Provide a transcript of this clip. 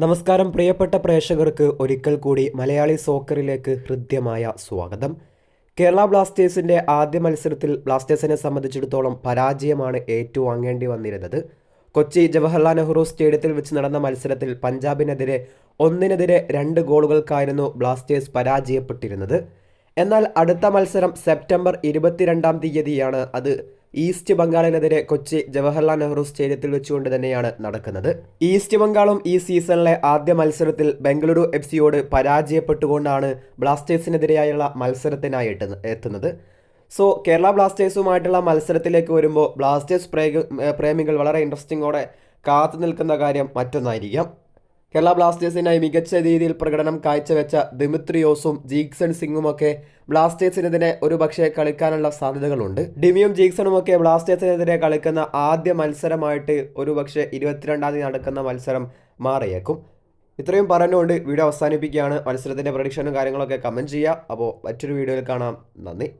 നമസ്കാരം പ്രിയപ്പെട്ട പ്രേക്ഷകർക്ക് ഒരിക്കൽ കൂടി മലയാളി സോക്കറിലേക്ക് ഹൃദ്യമായ സ്വാഗതം. കേരള ബ്ലാസ്റ്റേഴ്സിൻ്റെ ആദ്യ മത്സരത്തിൽ ബ്ലാസ്റ്റേഴ്സിനെ സംബന്ധിച്ചിടത്തോളം പരാജയമാണ് ഏറ്റുവാങ്ങേണ്ടി വന്നിരുന്നത്. കൊച്ചി ജവഹർലാൽ നെഹ്റു സ്റ്റേഡിയത്തിൽ വെച്ച് നടന്ന മത്സരത്തിൽ പഞ്ചാബിനെതിരെ 1-2 ഗോളുകൾക്കായിരുന്നു ബ്ലാസ്റ്റേഴ്സ് പരാജയപ്പെട്ടിരുന്നത്. എന്നാൽ അടുത്ത മത്സരം സെപ്റ്റംബർ 22-ാം തീയതിയാണ്. അത് ഈസ്റ്റ് ബംഗാളിനെതിരെ കൊച്ചി ജവഹർലാൽ നെഹ്റു സ്റ്റേഡിയത്തിൽ വെച്ചുകൊണ്ട് തന്നെയാണ് നടക്കുന്നത്. ഈസ്റ്റ് ബംഗാളും ഈ സീസണിലെ ആദ്യ മത്സരത്തിൽ ബംഗളൂരു FC പരാജയപ്പെട്ടുകൊണ്ടാണ് ബ്ലാസ്റ്റേഴ്സിനെതിരെയായുള്ള മത്സരത്തിനായി എത്തുന്നത്. സോ കേരള ബ്ലാസ്റ്റേഴ്സുമായിട്ടുള്ള മത്സരത്തിലേക്ക് വരുമ്പോൾ ബ്ലാസ്റ്റേഴ്സ് പ്രേമികൾ വളരെ ഇൻട്രസ്റ്റിങ്ങോടെ കാത്തു നിൽക്കുന്ന കാര്യം മറ്റൊന്നായിരിക്കാം. കേരള ബ്ലാസ്റ്റേഴ്സിനായി മികച്ച രീതിയിൽ പ്രകടനം കാഴ്ചവെച്ച ദിമിത്രിയോസും ജീക്സൺ സിംഗുമൊക്കെ ബ്ലാസ്റ്റേഴ്സിനെതിരെ ഒരുപക്ഷെ കളിക്കാനുള്ള സാധ്യതകളുണ്ട്. ഡിമിയും ജീക്സണുമൊക്കെ ബ്ലാസ്റ്റേഴ്സിനെതിരെ കളിക്കുന്ന ആദ്യ മത്സരമായിട്ട് ഒരുപക്ഷെ 22-ാം തീയതി നടക്കുന്ന മത്സരം മാറിയേക്കും. ഇത്രയും പറഞ്ഞുകൊണ്ട് വീഡിയോ അവസാനിപ്പിക്കുകയാണ്. മത്സരത്തിൻ്റെ പ്രഡിക്ഷനും കാര്യങ്ങളൊക്കെ കമൻറ്റ് ചെയ്യുക. അപ്പോൾ മറ്റൊരു വീഡിയോയിൽ കാണാം. നന്ദി.